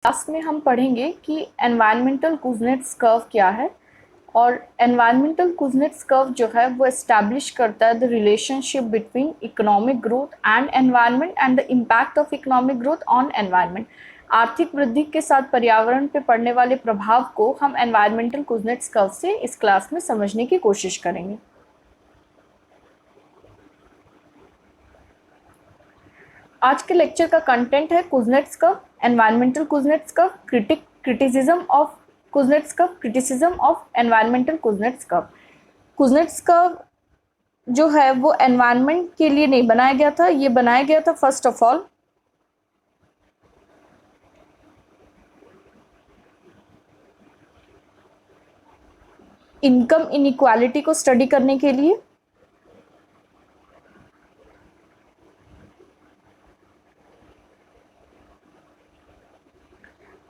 Class में हम पढ़ेंगे कि एनवायरमेंटल कुज़नेट्स कर्व क्या है। और एनवायरमेंटल कुज़नेट्स कर्व जो है वो एस्टैब्लिश करता है the relationship between economic growth and environment and the impact of economic growth on environment. आर्थिक वृद्धि के साथ पर्यावरण पे पड़ने वाले प्रभाव को हम एनवायरमेंटल कुज़नेट्स कर्व से इस क्लास में समझने की कोशिश करेंगे। आज के लेक्चर का कंटेंट है Kuznets curve, environmental Kuznets curve, criticism of Kuznets curve, criticism of environmental Kuznets curve. Kuznets curve जो है वो एनवायरनमेंट के लिए नहीं बनाया गया था, ये बनाया गया था first of all income inequality को स्टडी करने के लिए।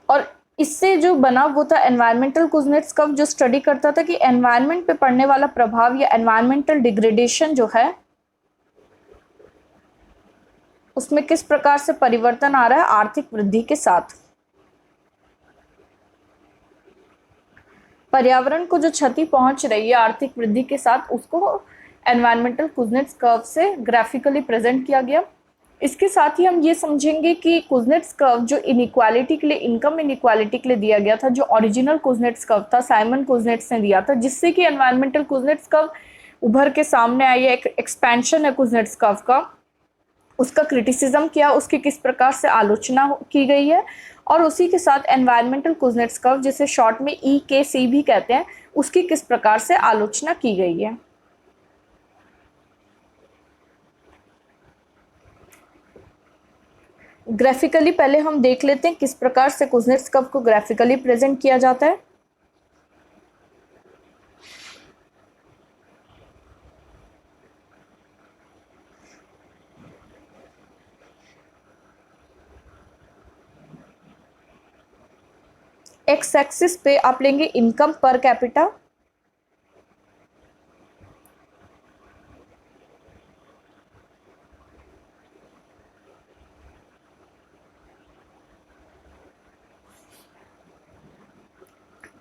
और इससे जो बना वो था एनवायरमेंटल कुज़नेट्स कर्व, जो स्टडी करता था कि एनवायरनमेंट पे पड़ने वाला प्रभाव या एनवायरमेंटल डिग्रेडेशन जो है उसमें किस प्रकार से परिवर्तन आ रहा है आर्थिक वृद्धि के साथ। पर्यावरण को जो क्षति पहुंच रही है आर्थिक वृद्धि के साथ, उसको एनवायरमेंटल कुज़नेट्स कर्व से ग्राफिकली प्रेजेंट किया गया। इसके साथ ही हम ये समझेंगे कि कुज़नेट्स कर्व जो इनइक्वालिटी के लिए, इनकम इनइक्वालिटी के लिए दिया गया था, जो ओरिजिनल कुज़नेट्स कर्व था साइमन कुज़नेट्स ने दिया था, जिससे कि एनवायरमेंटल कुज़नेट्स कर्व उभर के सामने आई है, एक एक्सपेंशन है कुज़नेट्स कर्व का, उसका क्रिटिसिज्म किया, उसकी किस प्रकार से आलोचना की गई है। और उसी के साथ एनवायरमेंटल कुज़नेट्स कर्व, जिसे शॉर्ट में EKC भी कहते हैं, उसकी किस प्रकार से आलोचना की गई है। ग्राफिकली पहले हम देख लेते हैं किस प्रकार से कुज़नेट्स कर्व को ग्राफिकली प्रेजेंट किया जाता है। एक्स एक्सिस पे आप लेंगे इनकम पर कैपिटा,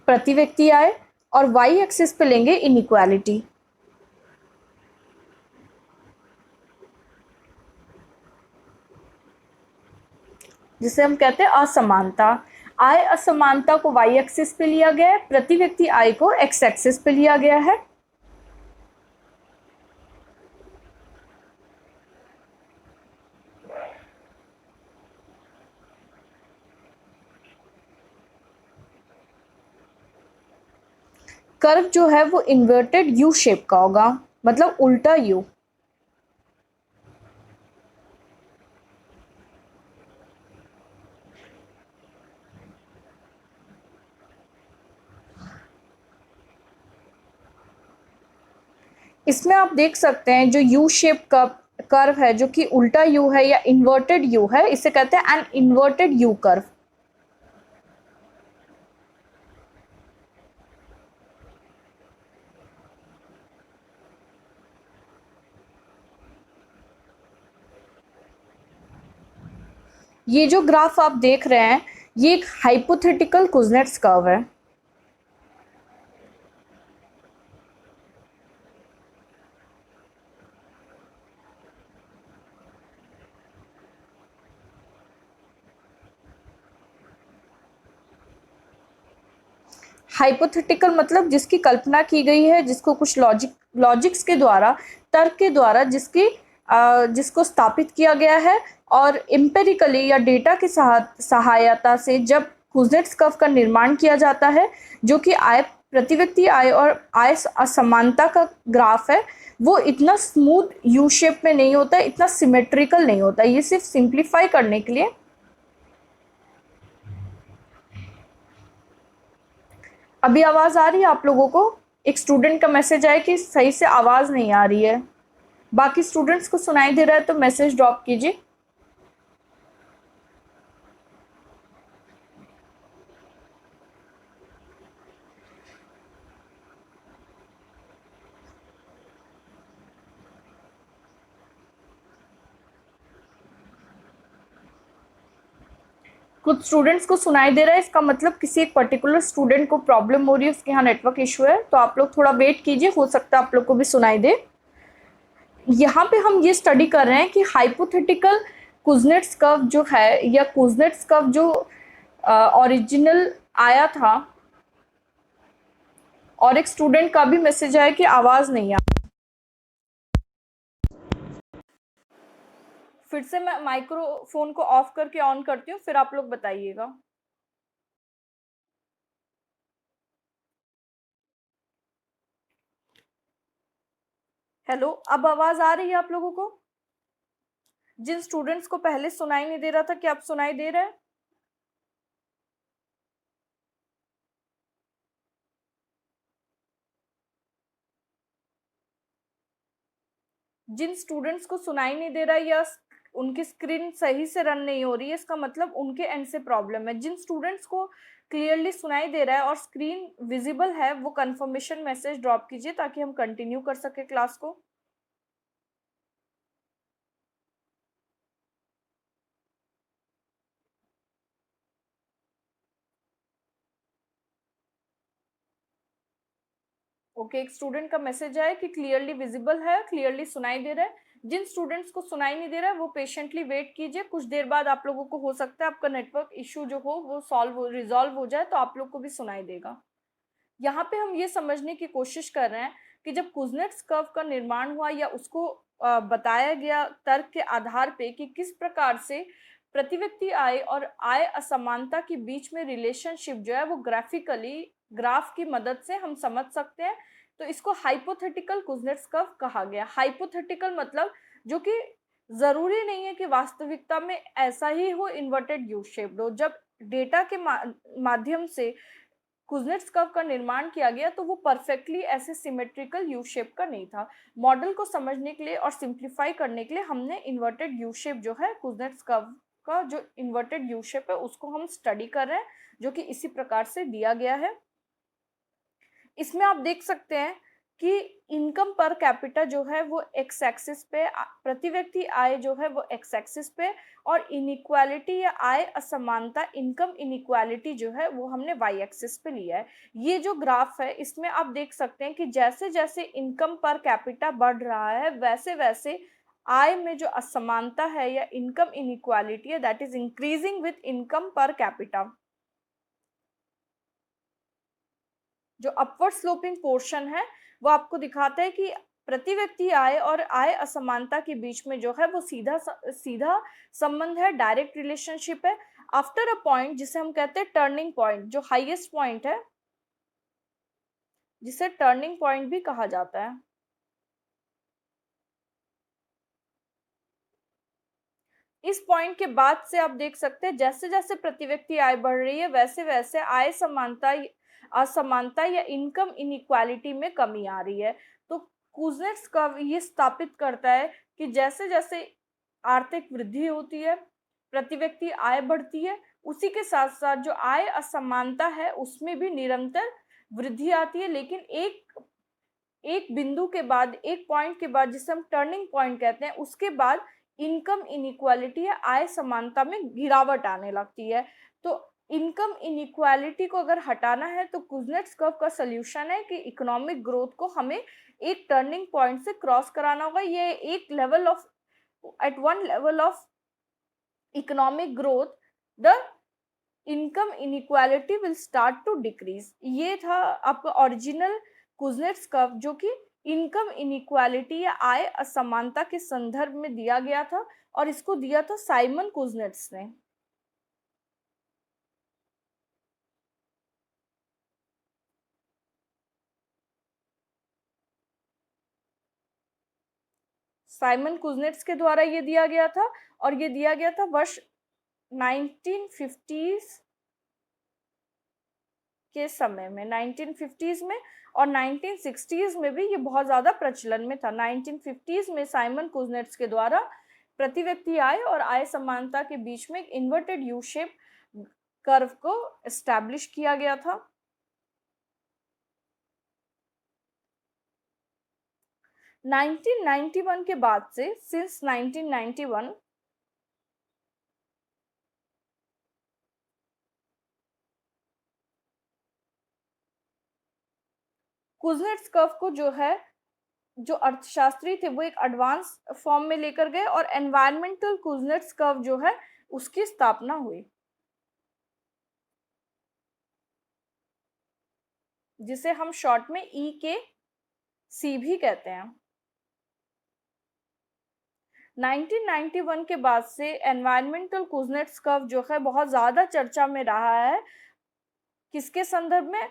प्रति व्यक्ति आय, और वाई एक्सिस पे लेंगे इनइक्वालिटी, जिसे हम कहते हैं असमानता। आय असमानता को वाई एक्सिस पे लिया गया है, प्रति व्यक्ति आय को एक्स एक्सिस पे लिया गया है। कर्व जो है वो इन्वर्टेड यू शेप का होगा, मतलब उल्टा यू। इसमें आप देख सकते हैं जो यू शेप का कर्व है, जो कि उल्टा यू है या इन्वर्टेड यू है, इसे कहते हैं एन इन्वर्टेड यू कर्व। ये जो ग्राफ आप देख रहे हैं ये एक हाइपोथेटिकल कुज़नेट्स कर्व है। हाइपोथेटिकल मतलब जिसकी कल्पना की गई है, जिसको कुछ लॉजिक्स के द्वारा, तर्क के द्वारा जिसको स्थापित किया गया है, और एम्पेरिकली या डेटा की सहायता से जब कुज़नेट्स कर्व का निर्माण किया जाता है, जो कि आय, प्रति व्यक्ति आय और आय असमानता का ग्राफ है, वो इतना स्मूथ यू शेप में नहीं होता है, इतना सिमेट्रिकल नहीं होता। ये सिर्फ सिंप्लीफाई करने के लिए। अभी आवाज़ आ रही है आप लोगों को? एक स्टूडेंट का मैसेज आया कि सही से आवाज़ नहीं आ रही है। बाकी स्टूडेंट्स को सुनाई दे रहा है तो मैसेज ड्रॉप कीजिए। कुछ स्टूडेंट्स को सुनाई दे रहा है, इसका मतलब किसी एक पर्टिकुलर स्टूडेंट को प्रॉब्लम हो रही है, उसके यहाँ नेटवर्क इशू है, तो आप लोग थोड़ा वेट कीजिए, हो सकता है आप लोग को भी सुनाई दे। यहाँ पे हम ये स्टडी कर रहे हैं कि हाइपोथेटिकल कुजनेट्स कर्व जो है, या कुजनेट्स कर्व जो ओरिजिनल आया था, और एक स्टूडेंट का भी मैसेज आया कि आवाज नहीं आ। फिर से मैं माइक्रोफोन को ऑफ करके ऑन करती हूँ, फिर आप लोग बताइएगा। हेलो, अब आवाज आ रही है आप लोगों को? जिन स्टूडेंट्स को पहले सुनाई नहीं दे रहा था, क्या अब सुनाई दे रहा है? जिन स्टूडेंट्स को सुनाई नहीं दे रहा है या उनकी स्क्रीन सही से रन नहीं हो रही है, इसका मतलब उनके एंड से प्रॉब्लम है। जिन स्टूडेंट्स को क्लियरली सुनाई दे रहा है और स्क्रीन विजिबल है, वो कंफर्मेशन मैसेज ड्रॉप कीजिए ताकि हम कंटिन्यू कर सके क्लास को। ओके, एक स्टूडेंट का मैसेज आया कि क्लियरली विजिबल है, क्लियरली सुनाई दे रहा है। जिन स्टूडेंट्स को सुनाई नहीं दे रहा है वो पेशेंटली वेट कीजिए, कुछ देर बाद आप लोगों को हो सकता है आपका नेटवर्क इशू जो हो वो रिजॉल्व हो जाए, तो आप लोग को भी सुनाई देगा। यहाँ पे हम ये समझने की कोशिश कर रहे हैं कि जब कुजनेट्स कर्व का निर्माण हुआ, या उसको बताया गया तर्क के आधार पे कि किस प्रकार से प्रतिव्यक्ति आय और आय असमानता के बीच में रिलेशनशिप जो है वो ग्राफिकली ग्राफ की मदद से हम समझ सकते हैं, तो इसको हाइपोथेटिकल कुजनेट्स कर्व कहा गया। हाइपोथेटिकल मतलब जो कि जरूरी नहीं है कि वास्तविकता में ऐसा ही हो, इन्वर्टेड यू शेप्ड हो। जब डेटा के माध्यम से कुजनेट्स कर्व का निर्माण किया गया तो वो परफेक्टली ऐसे सिमेट्रिकल यू शेप का नहीं था। मॉडल को समझने के लिए और सिंप्लीफाई करने के लिए हमने इन्वर्टेड यू शेप जो है, कुजनेट्स कर्व का जो इन्वर्टेड यू शेप है उसको हम स्टडी कर रहे हैं, जो कि इसी प्रकार से दिया गया है। इसमें आप देख सकते हैं कि इनकम पर कैपिटा जो है वो एक्स एक्सिस पे, प्रति व्यक्ति आय जो है वो एक्स एक्सिस पे, और इनइक्वालिटी या आय असमानता, इनकम इनइक्वालिटी जो है वो हमने वाई एक्सिस पे लिया है। ये जो ग्राफ है इसमें आप देख सकते हैं कि जैसे जैसे इनकम पर कैपिटा बढ़ रहा है, वैसे वैसे आय में जो असमानता है या इनकम इनइक्वालिटी है, that is increasing with income per capita. जो अपवर्ड स्लोपिंग पोर्शन है वो आपको दिखाता है कि प्रति व्यक्ति आय और आय असमानता के बीच में जो है वो सीधा सीधा संबंध है, डायरेक्ट रिलेशनशिप है। आफ्टर अ पॉइंट, जिसे हम कहते हैं टर्निंग पॉइंट, जो हाईएस्ट पॉइंट है, जिसे टर्निंग पॉइंट भी कहा जाता है, इस पॉइंट के बाद से आप देख सकते हैं जैसे जैसे प्रति व्यक्ति आय बढ़ रही है, वैसे वैसे आय समानता असमानता या इनकम इनइक्वालिटी में कमी आ रही है। तो कुजनेट्स का ये स्थापित करता है कि जैसे जैसे आर्थिक वृद्धि होती है, प्रति व्यक्ति आय बढ़ती है, उसी के साथ साथ जो आय असमानता है उसमें भी निरंतर वृद्धि आती है। लेकिन एक एक बिंदु के बाद, एक पॉइंट के बाद, जिसे हम टर्निंग पॉइंट कहते हैं, उसके बाद इनकम इनइक्वालिटी या आय समानता में गिरावट आने लगती है। तो इनकम इनइक्वालिटी को अगर हटाना है तो कुजनेट्स कर्व का सॉल्यूशन है कि इकोनॉमिक ग्रोथ को हमें एक टर्निंग पॉइंट से क्रॉस कराना होगा। ये एक level of, at one level of economic growth, the income inequality will start to decrease. ये था आपका ओरिजिनल कुजनेट्स कर्व, जो कि इनकम इनइक्वालिटी या आय असमानता के संदर्भ में दिया गया था, और इसको दिया था साइमन कुजनेट्स ने। साइमन कुजनेट्स के द्वारा ये दिया गया था, और ये दिया गया था वर्ष 1950s के समय में, 1950s में, और 1960s में भी ये बहुत ज्यादा प्रचलन में था। 1950s में साइमन कुजनेट्स के द्वारा प्रति व्यक्ति आय और आय समानता के बीच में एक इन्वर्टेड यू शेप कर्व को एस्टैब्लिश किया गया था। 1991 के बाद से, सिंस 1991, कुज़नेट्स कर्व को जो है, जो अर्थशास्त्री थे वो एक एडवांस फॉर्म में लेकर गए और एनवायरमेंटल कुज़नेट्स कर्व जो है उसकी स्थापना हुई, जिसे हम शॉर्ट में EKC भी कहते हैं। 1991 के बाद से एनवायरमेंटल कुज़नेट्स कर्व जो है बहुत ज़्यादा चर्चा में रहा है। किसके संदर्भ में?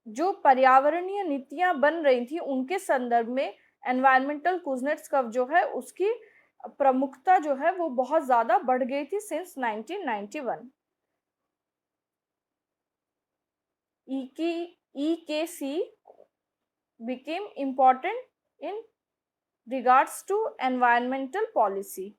जो पर्यावरणीय नीतियां बन रही थी उनके संदर्भ में एनवायरमेंटल कुज़नेट्स कर्व जो है उसकी प्रमुखता जो है वो बहुत ज़्यादा बढ़ गई थी since 1991। EKC became important in regards to environmental policy।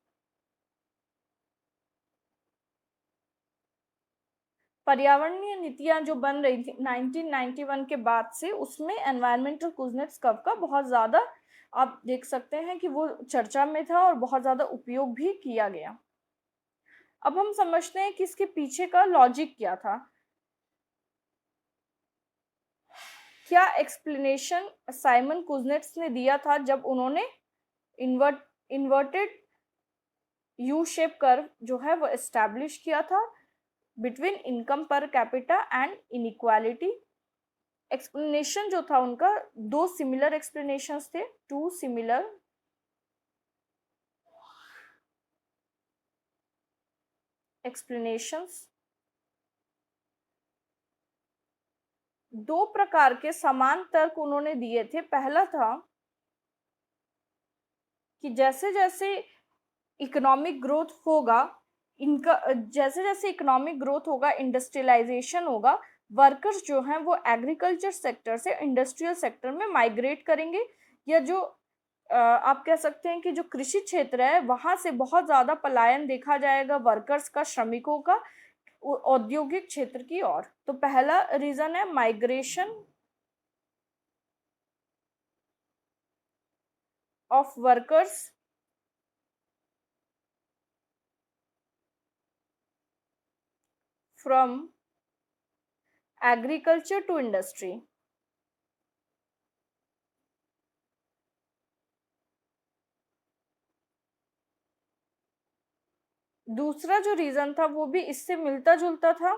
पर्यावरणीय नीतियां जो बन रही थी 1991 के बाद से, उसमें एनवायरमेंटल कुज़नेट्स कर्व का बहुत ज़्यादा आप देख सकते हैं कि वो चर्चा में था और बहुत ज़्यादा उपयोग भी किया गया। अब हम समझते हैं कि इसके पीछे का लॉजिक क्या था। क्या एक्सप्लेनेशन साइमन कुज़नेट्स ने दिया था जब उन्होंने इन्वर्टेड यू शेप कर्व जो है वो एस्टैब्लिश किया था between income per capita and inequality. Explanation जो था उनका, दो सिमिलर एक्सप्लेनेशंस थे, टू सिमिलर एक्सप्लेनेशंस। दो प्रकार के समान तर्क उन्होंने दिए थे। पहला था कि जैसे जैसे इकोनॉमिक ग्रोथ होगा, इनका जैसे जैसे इकोनॉमिक ग्रोथ होगा, इंडस्ट्रियलाइजेशन होगा, वर्कर्स जो हैं वो एग्रीकल्चर सेक्टर से इंडस्ट्रियल सेक्टर में माइग्रेट करेंगे, या जो आप कह सकते हैं कि जो कृषि क्षेत्र है वहां से बहुत ज्यादा पलायन देखा जाएगा वर्कर्स का, श्रमिकों का औद्योगिक क्षेत्र की ओर। तो पहला रीजन है migration of workers from agriculture to industry. दूसरा जो रीजन था वो भी इससे मिलता जुलता था,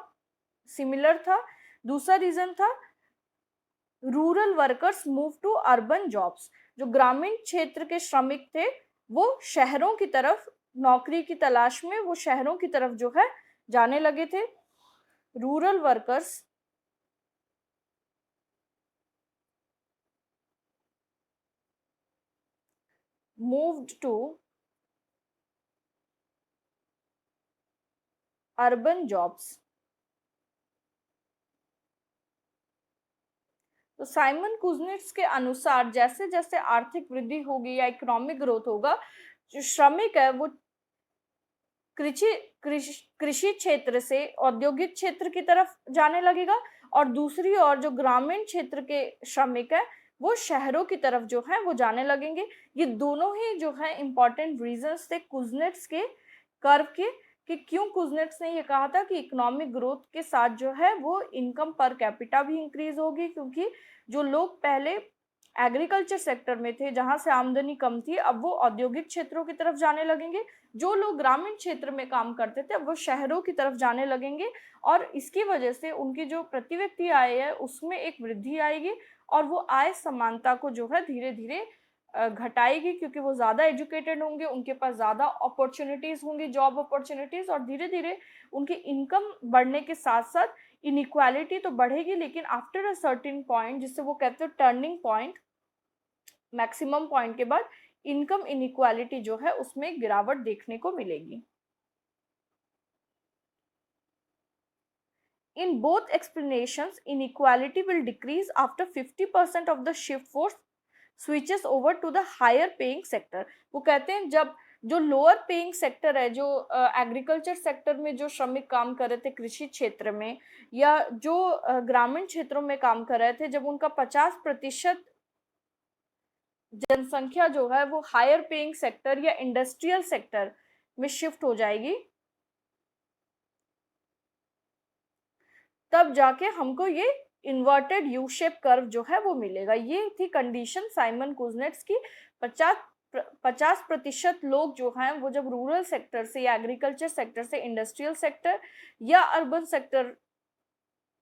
सिमिलर था। दूसरा रीजन था rural workers move to urban jobs. जो ग्रामीण क्षेत्र के श्रमिक थे वो शहरों की तरफ नौकरी की तलाश में वो शहरों की तरफ जो है जाने लगे थे। Rural workers moved to urban jobs. तो साइमन कुज़नेट्स के अनुसार जैसे जैसे आर्थिक वृद्धि होगी या इकोनॉमिक ग्रोथ होगा, जो श्रमिक है वो कृषि कृषि क्षेत्र से औद्योगिक क्षेत्र की तरफ जाने लगेगा, और दूसरी ओर जो ग्रामीण क्षेत्र के श्रमिक है वो शहरों की तरफ जो है वो जाने लगेंगे। ये दोनों ही जो है इंपॉर्टेंट रीजंस थे कुज़नेट्स के कर्व के, कि क्यों कुज़नेट्स ने ये कहा था कि इकोनॉमिक ग्रोथ के साथ जो है वो इनकम पर कैपिटा भी इंक्रीज होगी, क्योंकि जो लोग पहले एग्रीकल्चर सेक्टर में थे जहां से आमदनी कम थी, अब वो औद्योगिक क्षेत्रों की तरफ जाने लगेंगे। जो लोग ग्रामीण क्षेत्र में काम करते थे अब वो शहरों की तरफ जाने लगेंगे, और इसकी वजह से उनकी जो प्रति व्यक्ति आय है उसमें एक वृद्धि आएगी, और वो आय समानता को जो है धीरे धीरे घटाएगी, क्योंकि वो ज़्यादा एजुकेटेड होंगे, उनके पास ज़्यादा अपॉर्चुनिटीज़ होंगी, जॉब अपॉर्चुनिटीज़, और धीरे धीरे उनकी इनकम बढ़ने के साथ साथ इनइक्वालिटी तो बढ़ेगी, लेकिन आफ्टर अ सर्टेन पॉइंट, जिससे वो कहते हैं टर्निंग पॉइंट, मैक्सिमम पॉइंट के बाद इनकम इनइक्वालिटी जो है उसमें गिरावट देखने को मिलेगी। In both explanations, inequality will decrease after 50% of the shift force switches over to the higher paying sector। वो कहते हैं जब जो लोअर पेइंग सेक्टर है, जो एग्रीकल्चर सेक्टर में जो श्रमिक काम कर रहे थे कृषि क्षेत्र में, या जो ग्रामीण क्षेत्रों में काम कर रहे थे, जब उनका 50% जनसंख्या जो है वो हायर पेइंग सेक्टर या इंडस्ट्रियल सेक्टर में शिफ्ट हो जाएगी, तब जाके हमको ये इन्वर्टेड यू शेप कर्व जो है वो मिलेगा। ये थी कंडीशन साइमन कुजनेट्स की। 50% लोग जो हैं वो जब रूरल सेक्टर से या एग्रीकल्चर सेक्टर से इंडस्ट्रियल सेक्टर या अर्बन सेक्टर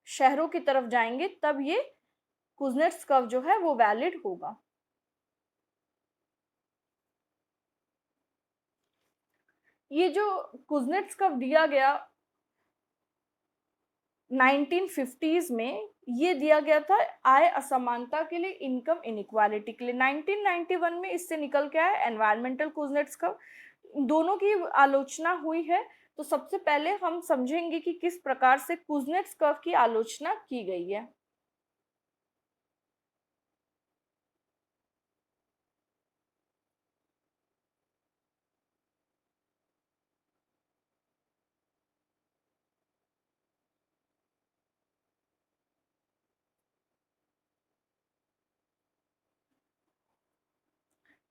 शहरों की तरफ जाएंगे तब ये कुजनेट्स कर्व जो है वो वैलिड होगा। ये जो कुजनेट्स कर्व दिया गया 1950s में, ये दिया गया था आय असमानता के लिए, इनकम इनइक्वालिटी के लिए। 1991 में इससे निकल के आया एनवायरमेंटल कुजनेट्स कर्व। दोनों की आलोचना हुई है। तो सबसे पहले हम समझेंगे कि किस प्रकार से कुजनेट्स कर्व की आलोचना की गई है।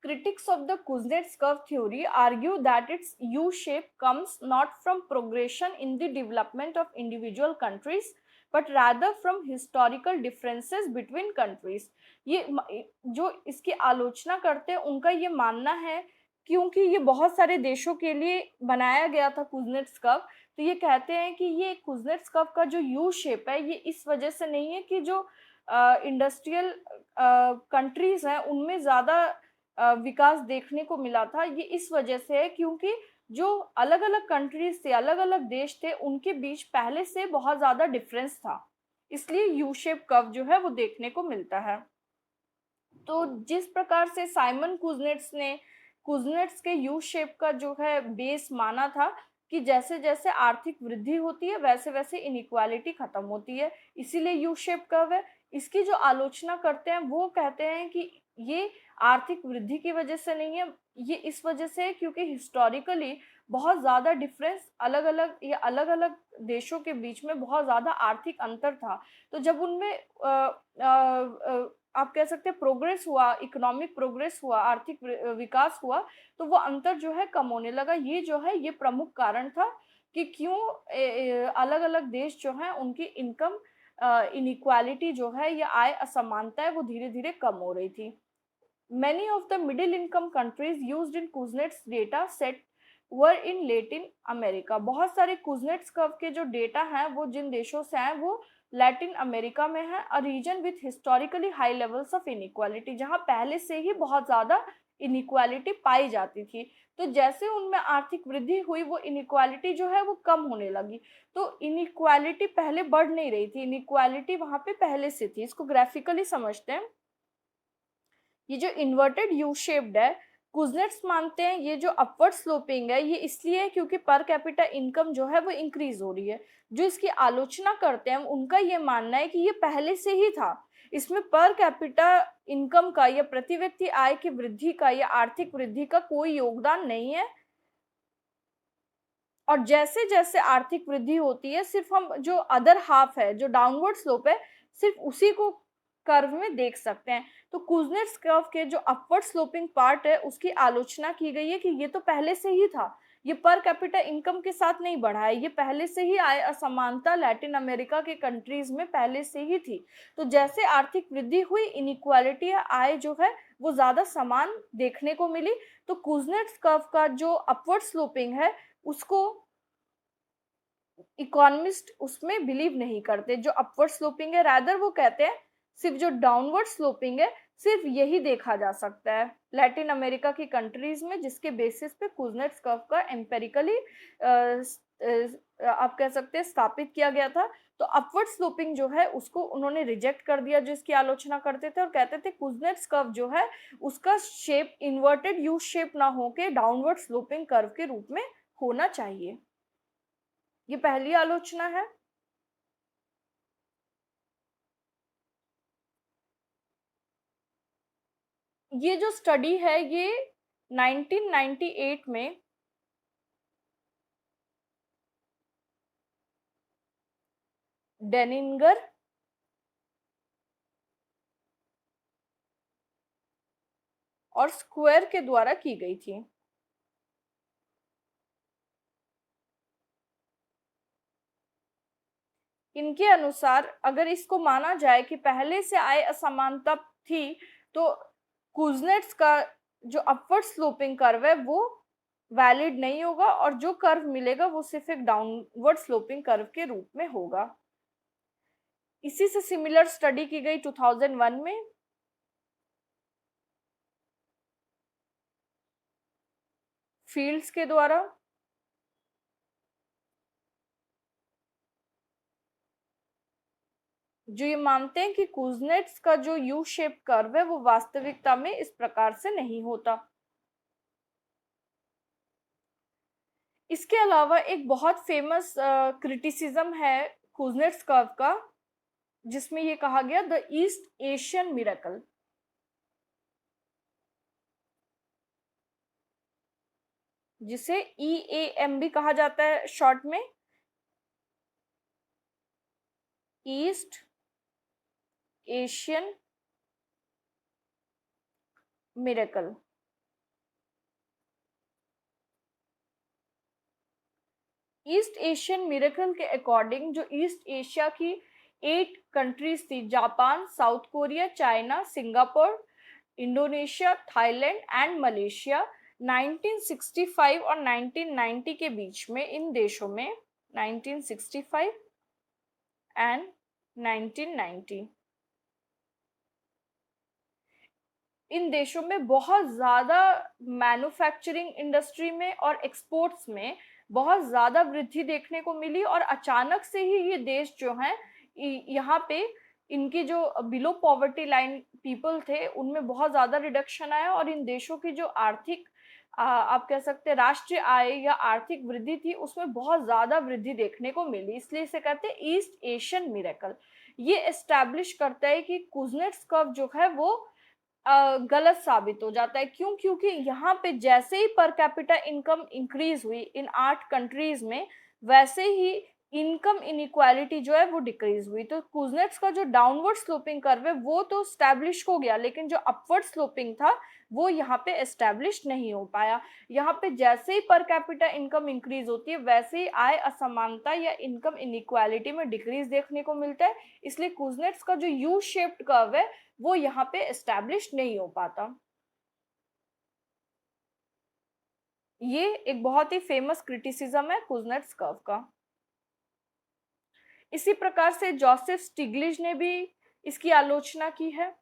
Critics of the Kuznets curve theory argue that its U-shape comes not from progression in the development of individual countries, but rather from historical differences between countries. ये जो इसकी आलोचना करते हैं उनका ये मानना है क्योंकि ये बहुत सारे देशों के लिए बनाया गया था कुजनेट्स कर्व। तो ये कहते हैं कि ये कुजनेट्स कर्व का जो यू शेप है ये इस वजह से नहीं है कि जो इंडस्ट्रियल कंट्रीज हैं उनमें ज़्यादा विकास देखने को मिला था। ये इस वजह से है क्योंकि जो अलग अलग कंट्रीज थे, अलग अलग देश थे, उनके बीच पहले से बहुत ज़्यादा डिफरेंस था, इसलिए यू शेप कर्व जो है वो देखने को मिलता है। तो जिस प्रकार से साइमन कुजनेट्स ने कुजनेट्स के यू शेप का जो है बेस माना था कि जैसे जैसे आर्थिक वृद्धि होती है वैसे वैसे इनइक्वालिटी खत्म होती है, इसीलिए यू शेप कर्व है। इसकी जो आलोचना करते हैं वो कहते हैं कि ये आर्थिक वृद्धि की वजह से नहीं है, ये इस वजह से है क्योंकि हिस्टोरिकली बहुत ज़्यादा डिफरेंस अलग अलग या अलग अलग देशों के बीच में बहुत ज़्यादा आर्थिक अंतर था। तो जब उनमें आप कह सकते हैं प्रोग्रेस हुआ, इकोनॉमिक प्रोग्रेस हुआ, आर्थिक विकास हुआ, तो वो अंतर जो है कम होने लगा। ये जो है ये प्रमुख कारण था कि क्यों अलग अलग देश जो हैं उनकी इनकम इनइक्वालिटी जो है या आय असमानता है वो धीरे धीरे कम हो रही थी। Many of the middle income countries used in Kuznets data set were in Latin America। बहुत सारे कुजनेट्स कर्व के जो डेटा हैं वो जिन देशों से हैं वो लैटिन अमेरिका में है। A region with historically high levels of inequality, जहाँ पहले से ही बहुत ज़्यादा इनइक्वालिटी पाई जाती थी। तो जैसे उनमें आर्थिक वृद्धि हुई वो इनइक्वालिटी जो है वो कम होने लगी। तो इनइक्वालिटी पहले बढ़ नहीं रही थी, इनइक्वालिटी वहाँ पे पहले से थी। इसको ग्राफिकली समझते हैं। ये जो इन्वर्टेड यू शेप्ड है, कुजनेट्स मानते हैं ये जो अपवर्ड स्लोपिंग है ये इसलिए है क्योंकि पर कैपिटा इनकम जो है वो इंक्रीज हो रही है। जो इसकी आलोचना करते हैं उनका ये मानना है कि ये पहले से ही था, इसमें पर कैपिटा इनकम का या प्रति व्यक्ति आय की वृद्धि का या आर्थिक वृद्धि का कोई योगदान नहीं है। और जैसे जैसे आर्थिक वृद्धि होती है सिर्फ हम जो अदर हाफ है, जो डाउनवर्ड स्लोप है, सिर्फ उसी को कर्व में देख सकते हैं। तो कुजनेट्स कर्व के जो अपवर्ड स्लोपिंग पार्ट है उसकी आलोचना की गई है कि ये तो पहले से ही था, ये पर कैपिटा इनकम के साथ नहीं बढ़ा है, ये पहले से ही आय असमानता लैटिन अमेरिका के कंट्रीज में पहले से ही थी। तो जैसे आर्थिक वृद्धि हुई इनइक्वालिटी आय जो है वो ज्यादा समान देखने को मिली। तो कुजनेट्स कर्व का जो अपवर्ड स्लोपिंग है उसको इकोनॉमिस्ट उसमें बिलीव नहीं करते, जो अपवर्ड स्लोपिंग है रादर वो कहते हैं सिर्फ जो डाउनवर्ड स्लोपिंग है सिर्फ यही देखा जा सकता है लैटिन अमेरिका की कंट्रीज में, जिसके बेसिस पे कुजनेट्स कर्व का एम्पेरिकली आप कह सकते हैं स्थापित किया गया था। तो अपवर्ड स्लोपिंग जो है उसको उन्होंने रिजेक्ट कर दिया जो इसकी आलोचना करते थे, और कहते थे कुजनेट्स कर्व जो है उसका शेप इन्वर्टेड यू शेप ना होके डाउनवर्ड स्लोपिंग कर्व के रूप में होना चाहिए। ये पहली आलोचना है। ये जो स्टडी है ये 1998 में डेनिंगर और स्क्वायर के द्वारा की गई थी। इनके अनुसार अगर इसको माना जाए कि पहले से आय असमानता थी, तो कुजनेट्स का जो अपवर्ड स्लोपिंग कर्व है वो वैलिड नहीं होगा, और जो कर्व मिलेगा वो सिर्फ एक डाउनवर्ड स्लोपिंग कर्व के रूप में होगा। इसी से सिमिलर स्टडी की गई 2001 में। फील्ड्स के द्वारा, जो ये मानते हैं कि कुजनेट्स का जो यू शेप कर्व है वो वास्तविकता में इस प्रकार से नहीं होता। इसके अलावा एक बहुत फेमस क्रिटिसिज्म है कुजनेट्स कर्व का, जिसमें ये कहा गया द ईस्ट एशियन मिरेकल, जिसे EAM भी कहा जाता है शॉर्ट में, east Asian miracle. East Asian miracle के अकॉर्डिंग जो ईस्ट एशिया की 8 कंट्रीज थी, Japan, south Korea, China, Singapore, Indonesia, Thailand and Malaysia, 1965 और 1990 के बीच में इन देशों में, 1965 एंड 1990, इन देशों में बहुत ज्यादा मैन्युफैक्चरिंग इंडस्ट्री में और एक्सपोर्ट्स में बहुत ज्यादा वृद्धि देखने को मिली, और अचानक से ही ये देश जो हैं यहाँ पे इनकी जो बिलो पॉवर्टी लाइन पीपल थे उनमें बहुत ज्यादा रिडक्शन आया, और इन देशों की जो आर्थिक आप कह सकते हैं राष्ट्रीय आय या आर्थिक वृद्धि थी उसमें बहुत ज्यादा वृद्धि देखने को मिली। इसलिए इसे कहते हैं ईस्ट एशियन मिरेकल। ये एस्टैब्लिश करता है कि कुजनेट्स कर्व जो है वो गलत साबित हो जाता है। क्यों? क्योंकि यहाँ पे जैसे ही पर कैपिटा इनकम इंक्रीज हुई इन 8 कंट्रीज में, वैसे ही इनकम इनइक्वालिटी जो है वो डिक्रीज हुई। तो कुजनेट्स का जो डाउनवर्ड स्लोपिंग कर्व है वो तो एस्टैब्लिश हो गया, लेकिन जो अपवर्ड स्लोपिंग था वो यहाँ पे एस्टैब्लिश नहीं हो पाया। यहाँ पे जैसे ही पर कैपिटा इनकम इंक्रीज होती है वैसे ही आय असमानता या इनकम इनइक्वालिटी में डिक्रीज देखने को मिलता है। इसलिए कुजनेट्स का जो यू शेप्ड कर्व है वो यहाँ पे एस्टैब्लिश नहीं हो पाता। ये एक बहुत ही फेमस क्रिटिसिज्म है कुजनेट्स कर्व का। इसी प्रकार से जोसेफ स्टिग्लिज ने भी इसकी आलोचना की है।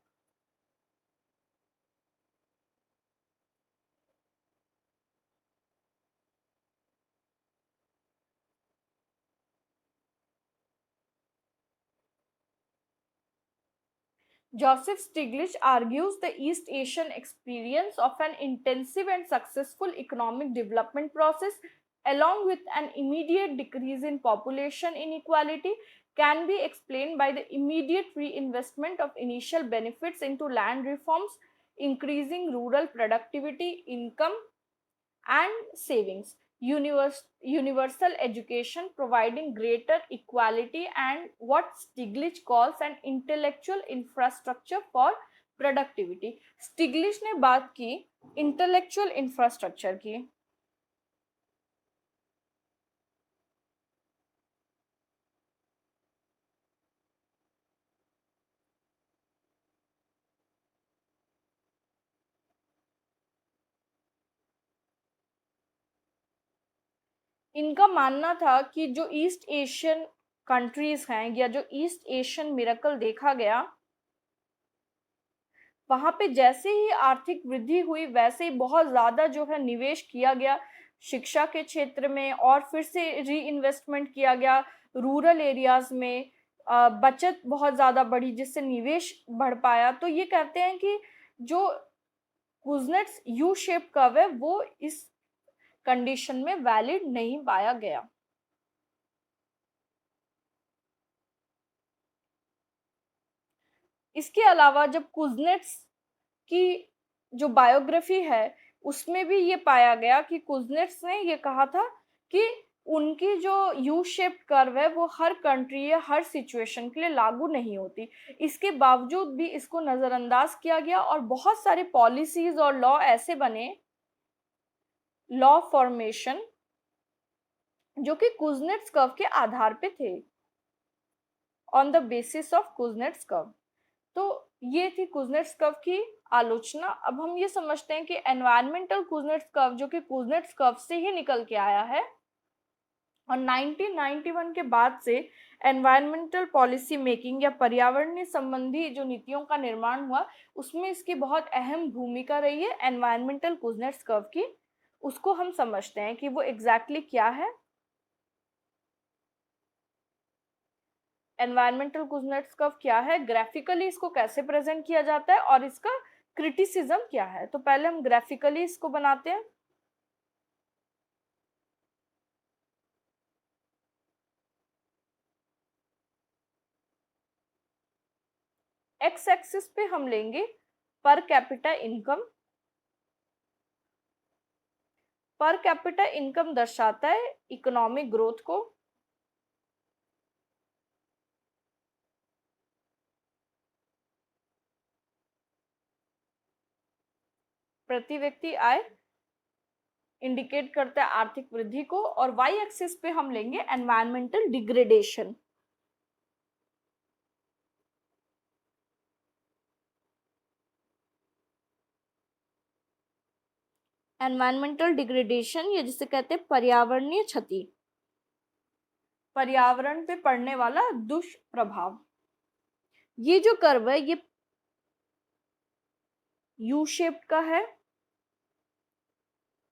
Joseph Stiglitz argues the East Asian experience of an intensive and successful economic development process, along with an immediate decrease in population inequality, can be explained by the immediate reinvestment of initial benefits into land reforms, increasing rural productivity, income, and savings, universal education providing greater equality, and what Stiglitz calls an intellectual infrastructure for productivity. Stiglitz ने बात की intellectual infrastructure की। इनका मानना था कि जो east Asian countries हैं या जो ईस्ट एशियन मिरेकल देखा गया, वहां पे जैसे ही आर्थिक वृद्धि हुई वैसे ही बहुत ज्यादा जो है निवेश किया गया शिक्षा के क्षेत्र में, और फिर से री इन्वेस्टमेंट किया गया रूरल एरियाज में, बचत बहुत ज्यादा बढ़ी जिससे निवेश बढ़ पाया। तो ये कहते हैं कि जो कुजनेट्स यू शेप कर्व है वो इस कंडीशन में वैलिड नहीं पाया गया। इसके अलावा जब कुजनेट्स की जो बायोग्राफी है उसमें भी ये पाया गया कि कुजनेट्स ने ये कहा था कि उनकी जो यू शेप्ड कर्व है वो हर कंट्री या हर सिचुएशन के लिए लागू नहीं होती। इसके बावजूद भी इसको नजरअंदाज किया गया और बहुत सारे पॉलिसीज और लॉ ऐसे बने, लॉ फॉर्मेशन, जो कि कुजनेट्स कर्व के आधार पे थे। On the basis of Kuznets curve. तो ये थी कुज़नेट्स कर्व की आलोचना। अब हम ये समझते हैं कि एनवायरमेंटल कुज़नेट्स कर्व जो कि कुज़नेट्स कर्व से ही निकल के आया है, और 1991 के बाद से एनवायरमेंटल पॉलिसी मेकिंग या पर्यावरणीय संबंधी जो नीतियों का निर्माण हुआ, उसमें इसकी बहुत अहम भूमिका रही है एनवायरमेंटल कुज़नेट्स कर्व की। उसको हम समझते हैं कि वो एग्जैक्टली क्या है। एनवायरमेंटल कुज़नेट्स कर्व क्या है, ग्राफिकली इसको कैसे प्रेजेंट किया जाता है, और इसका क्रिटिसिज्म क्या है। तो पहले हम ग्राफिकली इसको बनाते हैं। एक्स एक्सिस पे हम लेंगे per capita income. Per capita income दर्शाता है इकोनॉमिक ग्रोथ को। प्रति व्यक्ति आय इंडिकेट करता है आर्थिक वृद्धि को। और वाई एक्सिस पे हम लेंगे एनवायरमेंटल डिग्रेडेशन। एनवायरमेंटल डिग्रेडेशन ये जिसे कहते हैं पर्यावरणीय क्षति, पर्यावरण पे पड़ने वाला दुष्प्रभाव। ये जो कर्व है ये यू शेप का है,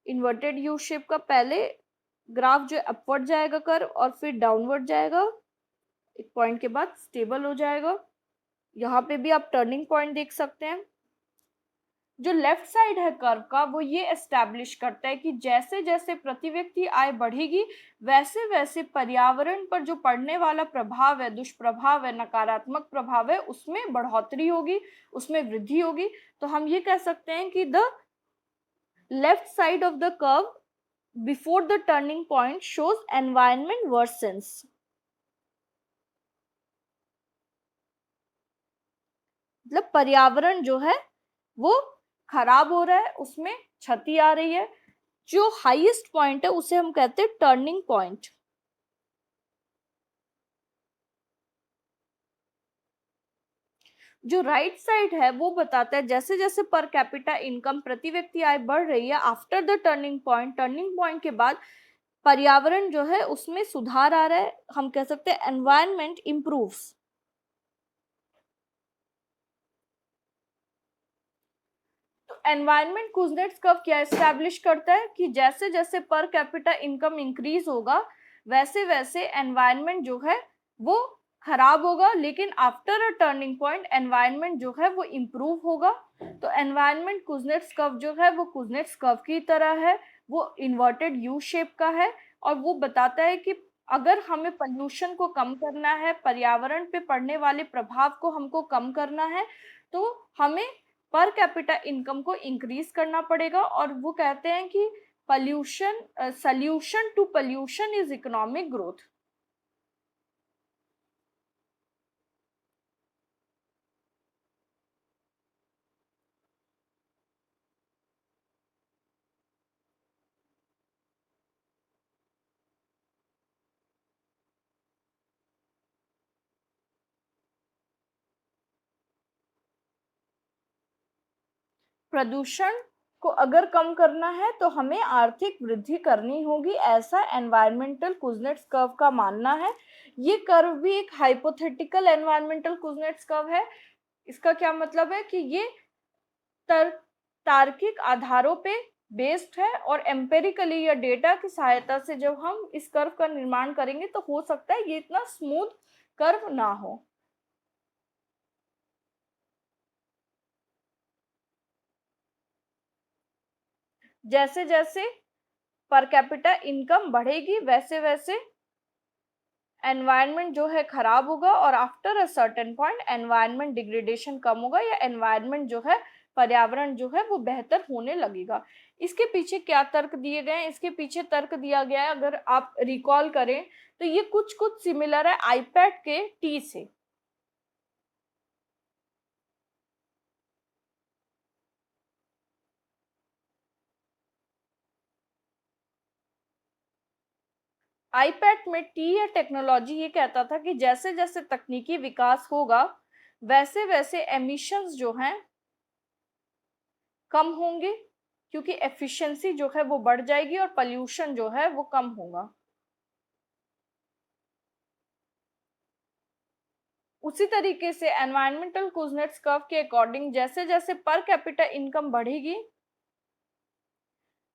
इन्वर्टेड यू शेप का। पहले ग्राफ जो अपवर्ड जाएगा कर्व, और फिर डाउनवर्ड जाएगा, एक पॉइंट के बाद स्टेबल हो जाएगा। यहाँ पे भी आप टर्निंग पॉइंट देख सकते हैं। जो लेफ्ट साइड है कर्व का वो ये एस्टैब्लिश करता है कि जैसे जैसे प्रति व्यक्ति आय बढ़ेगी, वैसे वैसे पर्यावरण पर जो पड़ने वाला प्रभाव है, दुष्प्रभाव है, नकारात्मक प्रभाव है, उसमें बढ़ोतरी होगी, उसमें वृद्धि होगी। तो हम ये कह सकते हैं कि the left side of the curve before the turning point shows environment worsens. मतलब पर्यावरण जो है वो खराब हो रहा है, उसमें क्षति आ रही है। जो हाईएस्ट पॉइंट है उसे हम कहते हैं टर्निंग पॉइंट। जो राइट साइड है वो बताता है जैसे जैसे पर कैपिटा इनकम प्रति व्यक्ति आय बढ़ रही है, after the turning point, turning point के बाद पर्यावरण जो है उसमें सुधार आ रहा है। हम कह सकते हैं एनवायरमेंट इंप्रूव्स। तो एनवायरमेंट कुज़नेट्स कर्व क्या एस्टैब्लिश करता है कि जैसे जैसे पर कैपिटा इनकम इंक्रीज होगा, वैसे वैसे एनवायरमेंट जो है वो खराब होगा, लेकिन after a turning point environment जो है वो इम्प्रूव होगा। तो एनवायरमेंट कुज़नेट्स कर्व जो है वो कुज़नेट्स कर्व की तरह है, वो इन्वर्टेड यू शेप का है, और वो बताता है कि अगर हमें पोल्यूशन को कम करना है, पर्यावरण पे पड़ने वाले प्रभाव को हमको कम करना है, तो हमें पर कैपिटा इनकम को इंक्रीज करना पड़ेगा। और वो कहते हैं कि pollution solution to pollution is economic growth. प्रदूषण को अगर कम करना है तो हमें आर्थिक वृद्धि करनी होगी, ऐसा एनवायरमेंटल कुज़नेट्स कर्व का मानना है। ये कर्व भी एक हाइपोथेटिकल एनवायरमेंटल कुज़नेट्स कर्व है। इसका क्या मतलब है कि ये तार्किक आधारों पे बेस्ड है, और एम्पेरिकली या डेटा की सहायता से जब हम इस कर्व का निर्माण करेंगे तो हो सकता है ये इतना स्मूथ कर्व ना हो। जैसे जैसे पर कैपिटा इनकम बढ़ेगी, वैसे वैसे एनवायरनमेंट जो है खराब होगा, और after a certain point environment degradation कम होगा, या एनवायरनमेंट जो है, पर्यावरण जो है वो बेहतर होने लगेगा। इसके पीछे क्या तर्क दिए गए हैं? इसके पीछे तर्क दिया गया है, अगर आप रिकॉल करें तो ये कुछ कुछ सिमिलर है आईपैड के टी से। आईपैड में टी या टेक्नोलॉजी ये कहता था कि जैसे जैसे तकनीकी विकास होगा वैसे वैसे एमिशंस जो हैं कम होंगे, क्योंकि एफिशिएंसी जो है वो बढ़ जाएगी और पॉल्यूशन जो है वो कम होगा। उसी तरीके से एनवायरमेंटल कुजनेट्स कर्व के अकॉर्डिंग जैसे जैसे पर कैपिटा इनकम बढ़ेगी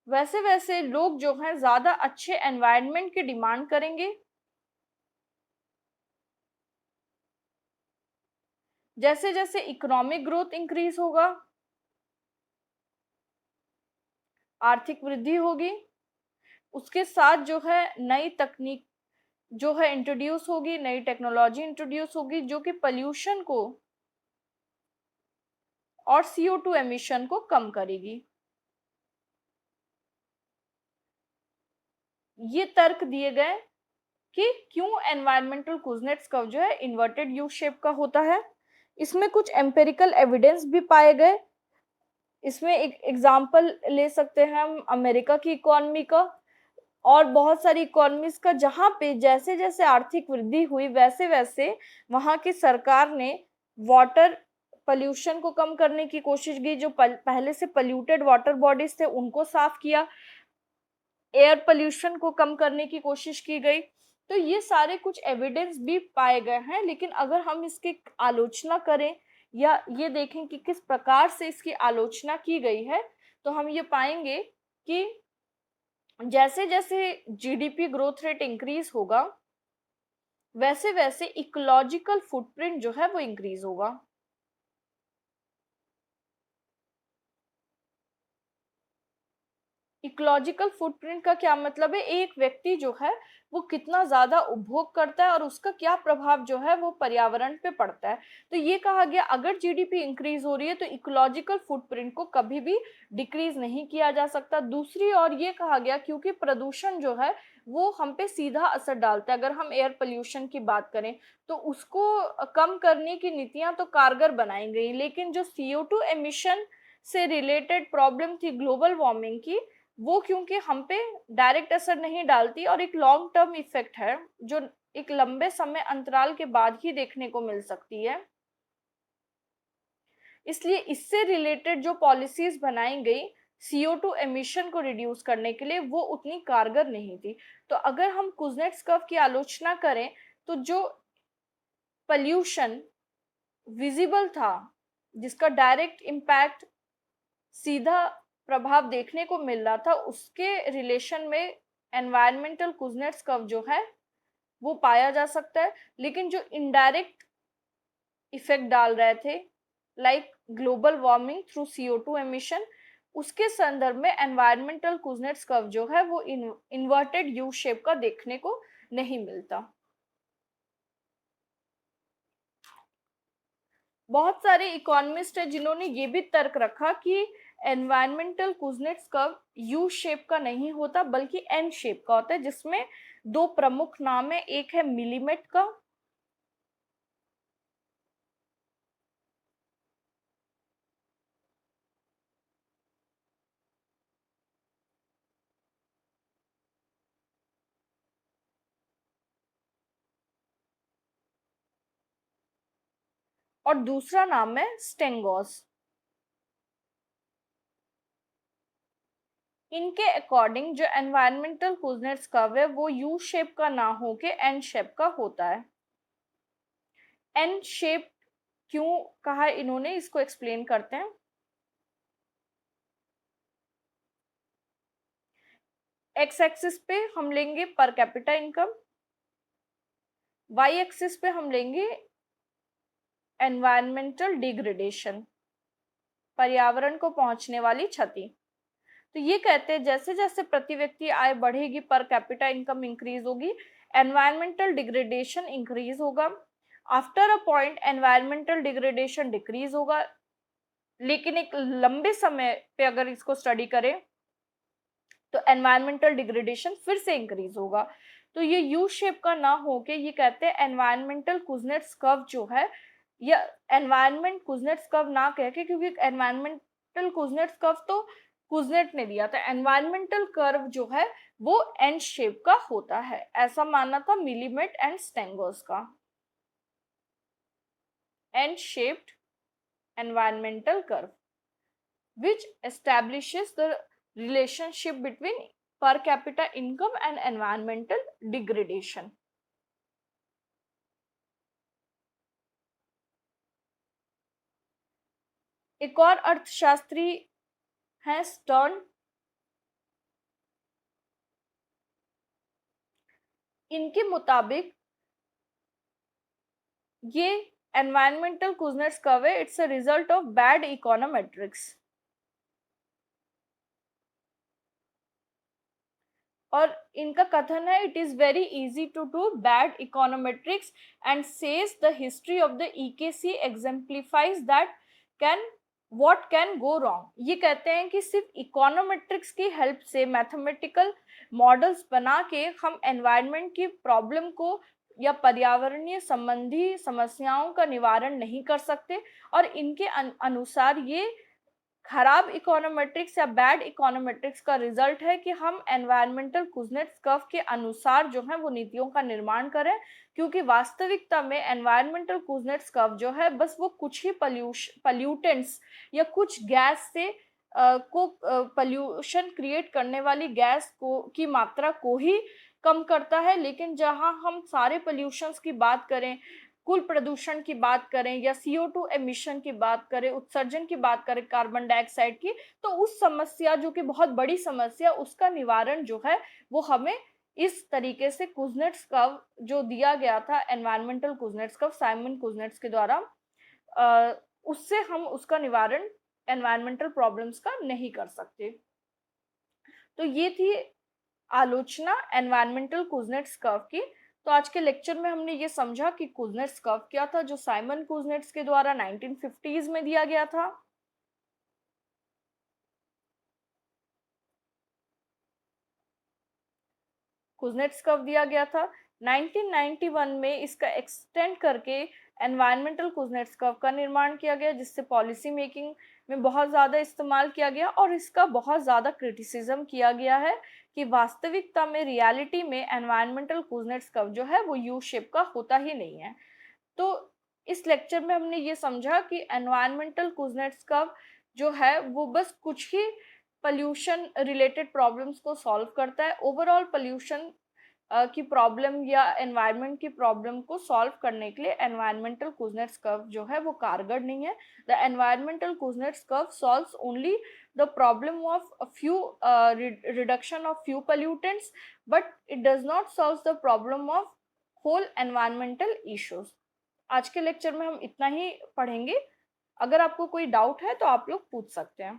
वैसे वैसे लोग जो हैं ज्यादा अच्छे एनवायरनमेंट की डिमांड करेंगे। जैसे जैसे इकोनॉमिक ग्रोथ इंक्रीज होगा आर्थिक वृद्धि होगी, उसके साथ जो है नई तकनीक जो है इंट्रोड्यूस होगी, नई टेक्नोलॉजी इंट्रोड्यूस होगी जो कि पोल्यूशन को और CO2 एमिशन को कम करेगी। ये तर्क दिए गए कि क्यों एनवायरमेंटल कुजनेट्स कर्व जो है इन्वर्टेड यू शेप का होता है। इसमें कुछ एम्पिरिकल एविडेंस भी पाए गए। इसमें एक एग्जांपल ले सकते हैं हम अमेरिका की इकोनॉमी का और बहुत सारी इकोनॉमीज का, जहां पे जैसे जैसे आर्थिक वृद्धि हुई वैसे वैसे वहां की सरकार ने वाटर पोल्यूशन को कम करने की कोशिश की, जो पहले से पोल्यूटेड वाटर बॉडीज थे उनको साफ किया, एयर पोल्यूशन को कम करने की कोशिश की गई। तो ये सारे कुछ एविडेंस भी पाए गए हैं, लेकिन अगर हम इसकी आलोचना करें या ये देखें कि किस प्रकार से इसकी आलोचना की गई है, तो हम ये पाएंगे कि जैसे जैसे जीडीपी ग्रोथ रेट इंक्रीज होगा वैसे वैसे इकोलॉजिकल फुटप्रिंट जो है वो इंक्रीज होगा। इकोलॉजिकल फुटप्रिंट का क्या मतलब है? एक व्यक्ति जो है वो कितना ज्यादा उपभोग करता है और उसका क्या प्रभाव जो है वो पर्यावरण पे पड़ता है। तो ये कहा गया अगर जीडीपी इंक्रीज हो रही है तो इकोलॉजिकल फुटप्रिंट को कभी भी डिक्रीज नहीं किया जा सकता। दूसरी ओर ये कहा गया क्योंकि प्रदूषण जो है वो हम पे सीधा असर डालता है। अगर हम एयर पोल्यूशन की बात करें तो उसको कम करने की नीतियां तो कारगर बनाई गई, लेकिन जो CO2 एमिशन से रिलेटेड प्रॉब्लम थी ग्लोबल वार्मिंग की, वो क्योंकि हम पे डायरेक्ट असर नहीं डालती और एक लॉन्ग टर्म इफेक्ट है जो एक लंबे समय अंतराल के बाद ही देखने को मिल सकती है, इसलिए इससे रिलेटेड जो पॉलिसीज बनाई गई CO2 एमिशन को रिड्यूस करने के लिए वो उतनी कारगर नहीं थी। तो अगर हम कुजनेट्स कर्व की आलोचना करें तो जो पोल्यूशन विजिबल था, जिसका डायरेक्ट इम्पैक्ट सीधा प्रभाव देखने को मिल रहा था, उसके रिलेशन में एनवायरमेंटल कुजनेट्स कर्व जो है वो पाया जा सकता है। लेकिन जो इनडायरेक्ट इफेक्ट डाल रहे थे like global warming through CO2 emission, उसके संदर्भ में एनवायरमेंटल कुजनेट्स कर्व जो है वो इन्वर्टेड यू शेप का देखने को नहीं मिलता। बहुत सारे इकोनॉमिस्ट है जिन्होंने ये भी तर्क रखा कि environmental Kuznets curve U shape का नहीं होता बल्कि एन शेप का होता है, जिसमें दो प्रमुख नाम है, एक है मिलीमेट का और दूसरा नाम है स्टेंगोस। इनके अकॉर्डिंग जो एनवायरमेंटल कुजनेट्स कर्व है वो यू शेप का ना होके एन शेप का होता है। एन शेप क्यों कहा इन्होंने, इसको एक्सप्लेन करते हैं। एक्स एक्सिस पे हम लेंगे per capita income, Y axis पे हम लेंगे एनवायरमेंटल डिग्रेडेशन, पर्यावरण को पहुंचने वाली क्षति। तो ये कहते हैं जैसे जैसे प्रति व्यक्ति आय बढ़ेगी पर कैपिटा इनकम इंक्रीज होगी, एनवायरमेंटल डिग्रेडेशन इंक्रीज होगा। After a point environmental degradation decrease होगा, लेकिन एक लंबे समय पे अगर इसको स्टडी करें तो एनवायरमेंटल डिग्रेडेशन फिर से इंक्रीज होगा। तो ये यू शेप का ना हो के ये कहते हैं एनवायरमेंटल कुजनेट्स कर्व जो है, या एनवायरमेंट कुजनेट्स कर्व ना कह के, क्योंकि एनवायरमेंटल कुजनेट्स कर्व तो कुजनेट ने दिया था। एनवायरमेंटल कर्व जो है वो एन शेप का होता है, ऐसा मानना था मिलीमेट एंड स्टेंगर्स का। N shaped environmental curve which establishes the relationship between per capita income and environmental degradation. एक और अर्थशास्त्री हैं स्टर्न। इनके मुताबिक ये एनवायरमेंटल कुजनेट्स कर्व है, it's a result of bad econometrics. और इनका कथन है it is very easy to do bad econometrics and says the history of the EKC exemplifies that can what can go wrong. ये कहते हैं कि सिर्फ इकोनोमेट्रिक्स की हेल्प से मैथमेटिकल मॉडल्स बना के हम एनवायरनमेंट की प्रॉब्लम को या पर्यावरणीय संबंधी समस्याओं का निवारण नहीं कर सकते। और इनके अनुसार ये खराब इकोनोमेट्रिक्स या बैड इकोनोमेट्रिक्स का रिजल्ट है कि हम एनवायरमेंटल कुजनेट्स कर्व के अनुसार जो है वो नीतियों का निर्माण करें, क्योंकि वास्तविकता में एनवायरमेंटल कुजनेट्स कर्व जो है बस वो कुछ ही पल्यूटेंट्स या कुछ गैस से को पल्यूशन क्रिएट करने वाली गैस को की मात्रा को ही कम करता है। लेकिन जहां हम सारे पल्यूशंस की बात करें, कुल प्रदूषण की बात करें या CO2 एमिशन की बात करें, उत्सर्जन की बात करें कार्बन डाइऑक्साइड की, तो उस समस्या जो कि बहुत बड़ी समस्या, उसका निवारण जो है वो हमें इस तरीके से कुजनेट्स कर्व जो दिया गया था, environmental Kuznets curve Simon Kuznets के द्वारा, उससे हम उसका निवारण एनवायरमेंटल प्रॉब्लम्स का नहीं कर सकते। तो ये थी आलोचना एनवायरमेंटल कुजनेट्स कर्व की। तो आज के लेक्चर में हमने ये समझा कि कुजनेट्स कर्व क्या था, जो साइमन कुजनेट्स के द्वारा 1950s में दिया गया था। कुजनेट्स कर्व दिया गया था। 1991 में इसका एक्सटेंड करके एनवायरमेंटल कुजनेट्स कर्व का निर्माण किया गया, जिससे पॉलिसी मेकिंग में बहुत ज़्यादा इस्तेमाल किया गया और इसका बहुत ज़्यादा क्रिटिसिज्म किया गया है कि वास्तविकता में रियलिटी में एनवायरमेंटल कुजनेट्स कर्व जो है वो यू शेप का होता ही नहीं है। तो इस लेक्चर में हमने ये समझा कि एनवायरमेंटल कुजनेट्स कर्व जो है वो बस कुछ ही पॉल्यूशन रिलेटेड प्रॉब्लम्स को सॉल्व करता है। ओवरऑल पॉल्यूशन की प्रॉब्लम या एनवायरनमेंट की प्रॉब्लम को सॉल्व करने के लिए एनवायरमेंटल कुजनेट्स कर्व जो है वो कारगर नहीं है। The environmental Kuznets curve solves only the problem of few reduction of few pollutants, but it does not solve the problem of whole environmental issues. आज के लेक्चर में हम इतना ही पढ़ेंगे। अगर आपको कोई डाउट है तो आप लोग पूछ सकते हैं।